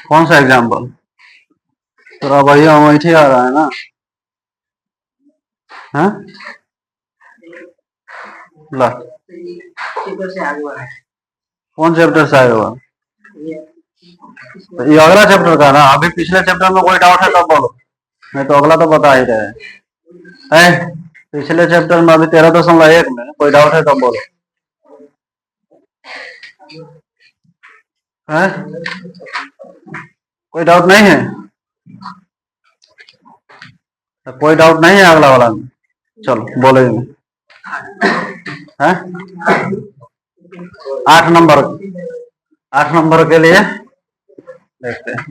कौन सा एग्जाम्पल? तेरा बढ़िया वही आ रहा है ना? हाँ, ला कौन चैप्टर से आया हुआ? ये अगला चैप्टर का ना? अभी पिछले चैप्टर में कोई डाउट है तो बोलो, नहीं तो अगला तो बता ही रहे हैं। पिछले चैप्टर में अभी 13.1 में कोई डाउट है तो बोलो। है कोई डाउट नहीं है? तो कोई डाउट नहीं है अगला वाला में? चलो बोलेंगे। है 8 नंबर, 8 नंबर के लिए देखते हैं।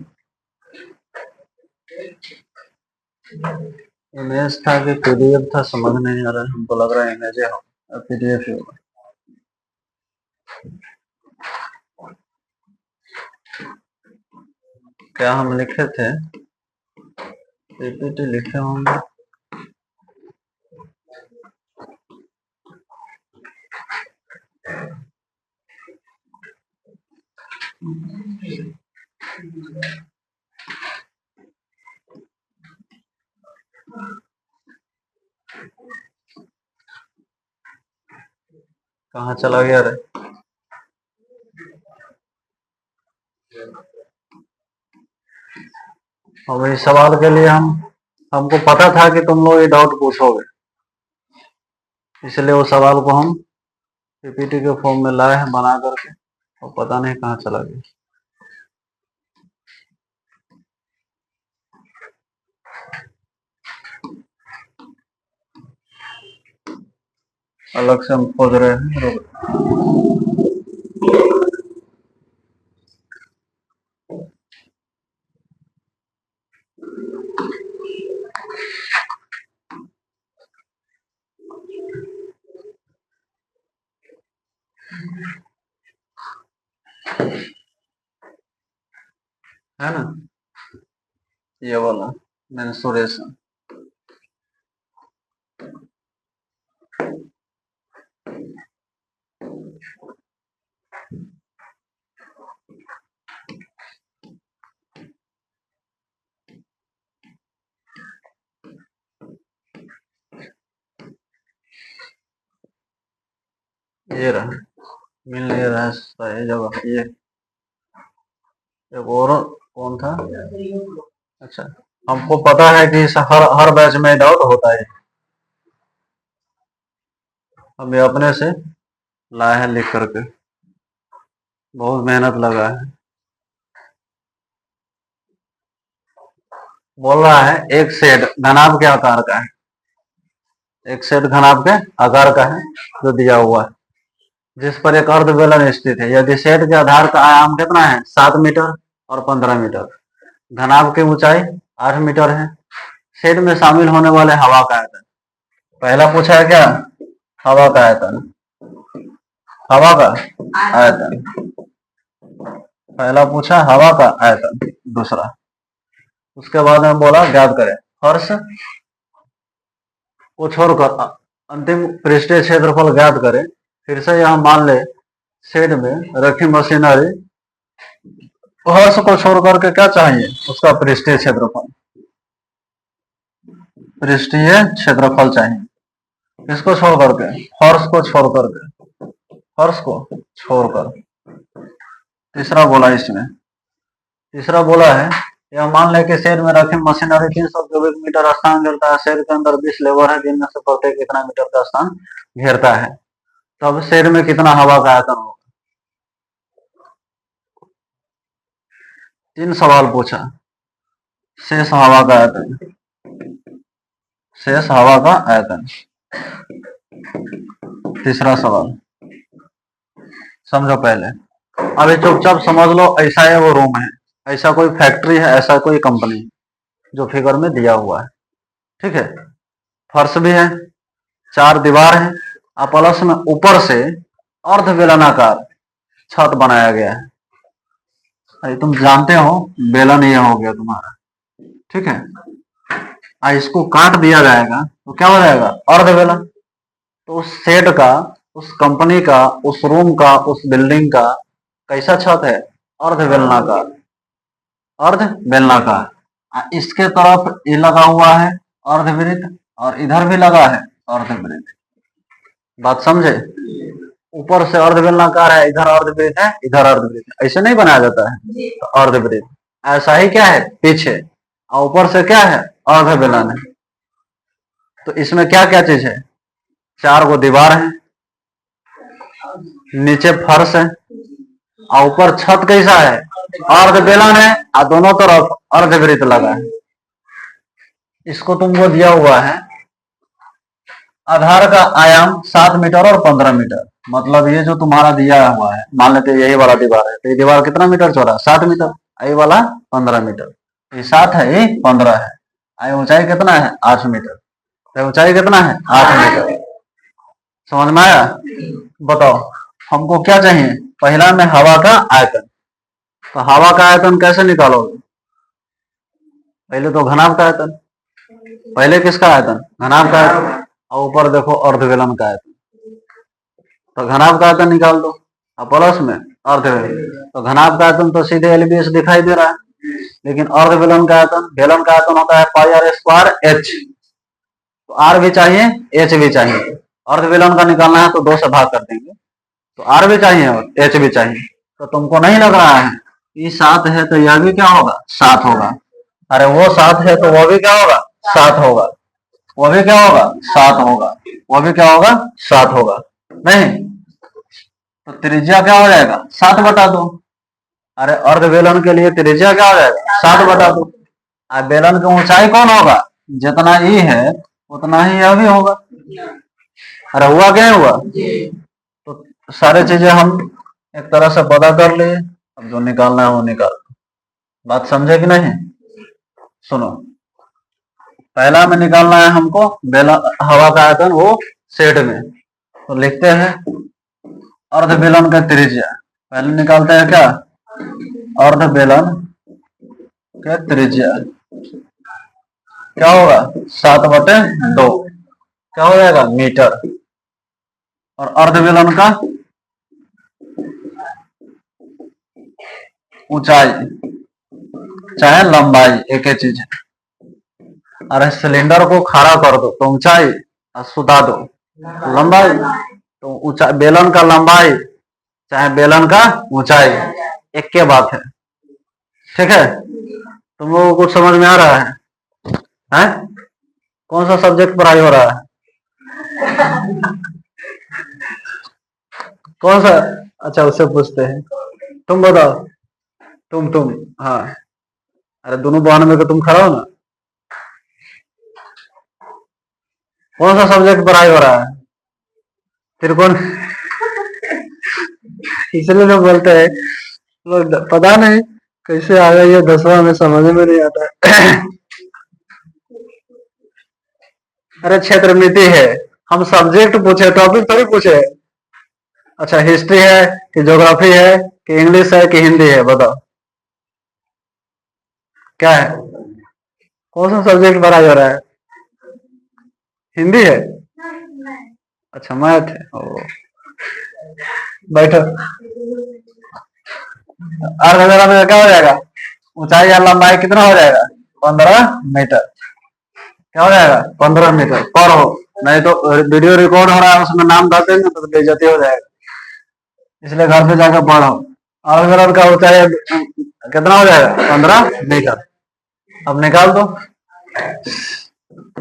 इमेज था कि पीडीएफ था, समझ नहीं आ रहा है, हमको लग रहा है इमेज है, पीडीएफ ही होगा। क्या हम लिखे थे? पीपीटी लिखे होंगे। कहाँ चला गया रे? और इस सवाल के लिए हमको पता था कि तुम लोग ये डाउट पूछोगे, इसलिए वो सवाल को हम पीपीटी के फॉर्म में लाए हैं बना करके, और पता नहीं कहाँ चला गया। अलग से हम खोज रहे हैं। है ना, ये वाला मेंसुरेशन। ये रहा, मिल नहीं रहा है सही जगह। ये एक और कौन था? अच्छा, हमको पता है कि हर बैच में डाउट होता है। हम ये अपने से लाए हैं लिख करके, बहुत मेहनत लगा है। बोल रहा है एक सेट घनाभ के आकार का है, एक सेट घनाभ के आकार का है जो दिया हुआ है, जिस पर एक अर्ध बेलन स्थित है। यदि सेट के आधार का आयाम कितना है? 7 मीटर और 15 मीटर। घनाभ की ऊंचाई 8 मीटर है। सेट में शामिल होने वाले हवा का आयतन, पहला पूछा है क्या? हवा का आयतन, हवा का आयतन पहला पूछा, हवा का आयतन दूसरा। उसके बाद में बोला ज्ञात करें फर्श को छोड़कर अंतिम पृष्ठीय क्षेत्रफल ज्ञात करें। फिर से यहां मान ले शेड में रखी मशीनरी, फर्श को छोड़ करके क्या चाहिए? उसका पृष्ठीय क्षेत्रफल, पृष्ठीय क्षेत्रफल चाहिए। किसको छोड़ करके? फर्श को छोड़ करके, फर्श को छोड़कर। तीसरा बोला इसमें, तीसरा बोला है यह मान ले कि शेड में रखी मशीनरी 300 क्यूबिक मीटर स्थान घेरता है। शेड के अंदर 20 लेबर है, जिनमें से प्रत्येक कितना मीटर का स्थान घेरता है। तब शेड में कितना हवा का आयतन होगा? 3 सवाल पूछा। शेष हवा का आयतन, शेष हवा का आयतन। तीसरा सवाल समझो पहले, अभी चुपचाप समझ लो। ऐसा है वो रूम है, ऐसा कोई फैक्ट्री है, ऐसा कोई कंपनी जो फिगर में दिया हुआ है, ठीक है। फर्श भी है, 4 दीवार है, और प्लस में ऊपर से अर्ध बेलनाकार छत बनाया गया है। अरे तुम जानते हो बेलन ये हो गया तुम्हारा, ठीक है। इसको काट दिया जाएगा तो क्या हो जाएगा? अर्ध बेलन। तो उस सेट का, उस कंपनी का, उस रूम का, उस बिल्डिंग का कैसा छत है? अर्ध बेलनाकार। अर्ध बेलनाकार। इसके तरफ ये लगा हुआ है अर्धवृत्त और इधर भी लगा है अर्धवृत्त। बात समझे? ऊपर से अर्ध बेलनाकार है, इधर अर्धवृत्त है, इधर अर्धवृत्त है, ऐसे नहीं बनाया जाता है। तो अर्धवृत्त ऐसा ही क्या है पीछे, और ऊपर से क्या है अर्ध बेलन है। तो इसमें क्या क्या चीज है? 4 गो दीवार है, नीचे फर्श है, और ऊपर छत कैसा है अर्ध बेलन है, और दोनों तरफ अर्धवृत्त लगा है। इसको तुमको दिया हुआ है आधार का आयाम 7 मीटर और 15 मीटर। मतलब ये जो तुम्हारा दिया हुआ है, मान लेते यही वाला दीवार है, तो ये दीवार कितना मीटर चौड़ा? 7 मीटर। ये वाला 15 मीटर। ये 7 है, ये 15 है। आई ऊंचाई कितना है? 8 मीटर। तो ऊंचाई कितना है? 8 मीटर। समझ में आया? बताओ हमको क्या चाहिए? पहला में हवा का आयतन। तो हवा का आयतन कैसे निकालोगे? पहले तो घनाभ का आयतन। पहले किसका आयतन? घनाभ का आयतन। और ऊपर देखो अर्धवेलन का आयतन। तो घनाभ का आयतन निकाल दो, और प्लस में अर्धवेलन। तो घनाभ का आयतन तो सीधे एलबीएस दिखाई दे रहा है, लेकिन अर्धवेलन का आयतन, बेलन का आयतन होता है पाई आर स्क्वायर एच। तो आर भी चाहिए, एच भी चाहिए। अर्धवेलन का निकालना है तो 2 से भाग कर देंगे, तो आर भी चाहिए और एच भी चाहिए। तो तुमको नहीं लग रहा है ये 7 है तो यह भी क्या होगा? 7 होगा। अरे वो 7 है तो वो भी क्या होगा? 7 होगा। वो भी क्या होगा? 7 होगा। वो भी क्या होगा? 7 होगा। नहीं तो त्रिज्या क्या हो जाएगा? 7 बटा 2। अरे अर्ध बेलन के लिए त्रिज्या क्या हो जाएगा? 7 बटा 2। अब बेलन की ऊंचाई कौन होगा? जितना ई है उतना ही यह भी होगा। अरे हुआ क्या हुआ? तो सारे चीजें हम एक तरह से पता कर लिए, अब जो निकालना है वो निकाल। बात समझे कि नहीं? सुनो, पहला में निकालना है हमको बेलन हवा का आयतन, वो सेट में। तो लिखते हैं अर्ध बेलन का त्रिज्या। पहले निकालते हैं क्या? अर्ध बेलन का त्रिज्या क्या होगा? 7 बटे 2 क्या हो जाएगा? मीटर। और अर्ध बेलन का ऊंचाई चाहे लंबाई एक ही चीज है। अरे सिलेंडर को खड़ा कर दो तो ऊंचाई, और सुधा दो लंबाई। तो ऊंचाई बेलन का लंबाई चाहे बेलन का ऊंचाई एक के बात है। ठीक है? तुम लोगों को कुछ समझ में आ रहा है? हैं? कौन सा सब्जेक्ट पढ़ाई हो रहा है? कौन सा? अच्छा उससे पूछते हैं। तुम बताओ। तुम हाँ। अरे दोनों बहन में तो तुम खड़ा हो ना। कौन सा सब्जेक्ट पढ़ाई हो रहा है? त्रिकोण। इसलिए तो बोलते हैं लोग, पता नहीं कैसे आ गया ये 10वां में, समझ में नहीं आता। अरे क्षेत्रमिति है, हम सब्जेक्ट पूछे, टॉपिक थोड़ी पूछे। अच्छा हिस्ट्री है कि ज्योग्राफी है कि इंग्लिश है कि हिंदी है? बताओ क्या है? कौन सा सब्जेक्ट पढ़ाई हो रहा है? हिंदी है? अच्छा मैथ है। बैठो। अर्धवेलन में क्या हो जाएगा? ऊंचाई या लंबाई कितना हो जाएगा? 15 मीटर। क्या हो जाएगा? 15 मीटर। पढ़ो, नहीं तो वीडियो रिकॉर्ड हो रहा है उसमें नाम डाल देंगे तो बेइज्जती हो जाएगा, इसलिए घर पे जाकर पढ़ो। अर्धवेलन का ऊंचाई कितना हो जाएगा? 15 मीटर। अब निकाल दो।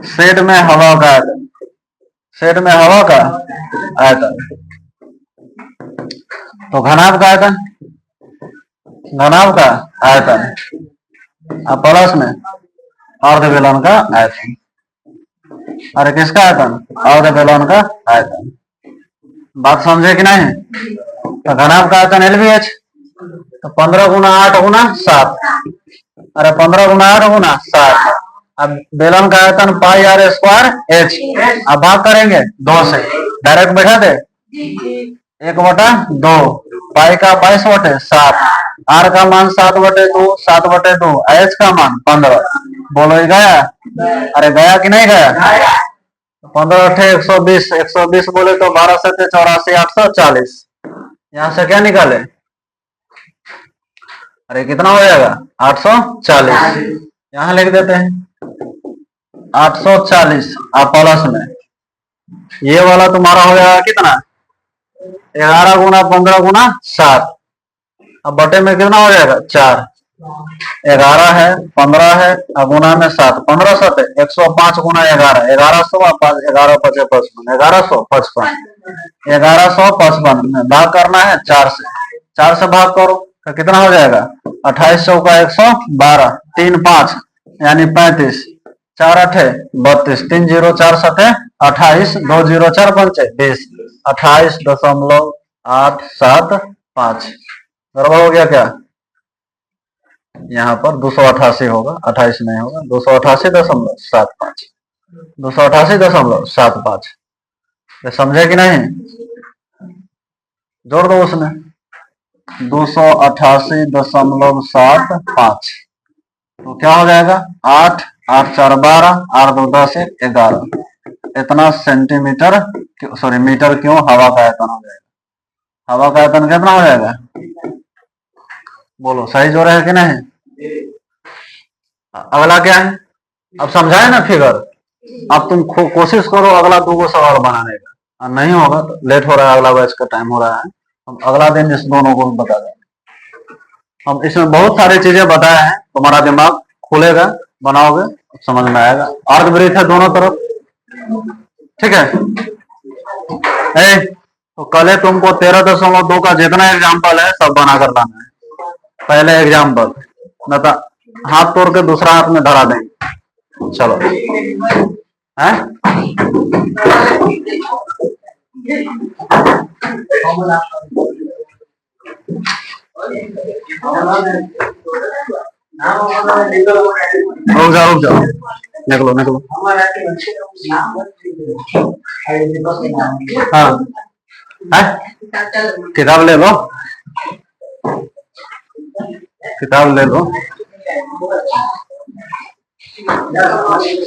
सेट में हवा का आयतन, सेट में हवा का आयतन। तो घनाभ का आयतन, घनाभ का आयतन, अब प्लस में अर्धवेलन का आयतन। अरे किसका आयतन? अर्धवेलन का आयतन। बात समझे कि नहीं? तो घनाभ का आयतन LBH। तो 15 गुना 8 गुना 7। अरे 15 गुना 8 गुना 7। अब बेलन का आयतन पाई आर स्क्वायर एच। अब भाग करेंगे 2 से, डायरेक्ट बैठा दे 1/2। पाई का 22 बटे 7, आर का मान 7 बटे 2, 7 बटे 2, एच का मान 15। बोलो ये गया? अरे गया कि नहीं गया? 15 अठे 120, 120 बोले तो 12 7 84, 840। यहां से क्या निकाले? अरे कितना हो जाएगा 840। यहां लिख देते हैं 840 आप प्लस में ये वाला तुम्हारा हो जाएगा कितना 11 गुना 15 गुना 7। अब बटे में कितना हो जाएगा 4। 11 है 15 है और गुना में 7 15 7 105 गुना 11 1100 11 पचे 55 1155 1155 में भाग करना है 4 से भाग करो तो कितना हो जाएगा 28 का 112 3 5 यानी 35 4 8 32 3 0 4 7 28 2 0 4 5 20 28.875 बराबर हो गया क्या। यहाँ पर 288 होगा 28 नहीं होगा 288.75 288.75 समझे कि नहीं जोड़ दो उसमें 288.75 तो क्या हो जाएगा 8 8 4 12 8 2 10 11 इतना सेंटीमीटर सॉरी मीटर क्यों हवा का आयतन हो जाएगा। हवा का आयतन कितना हो जाएगा बोलो सही जोड़ है कि नहीं। अगला क्या है अब समझाए ना फिगर। अब तुम कोशिश करो अगला 2 सवाल बनाने का नहीं होगा तो लेट हो रहा है अगला बैच का टाइम हो रहा है हम अगला दिन इस दोनों को बता देंगे। हम इसमें बहुत सारी चीजें बताए हैं तुम्हारा दिमाग खुलेगा बनाओगे समझ में आएगा। अर्ध वृत्त है दोनों तरफ ठीक है। तो कल तुमको 13.2 का जितना एग्जाम्पल है सब बना कर लाना है। पहले एग्जाम्पल न तो हाथ तोड़ के दूसरा हाथ में धरा देंगे चलो है? रुक जाओ निकलो निकलो। हाँ किताब ले लो किताब ले लो।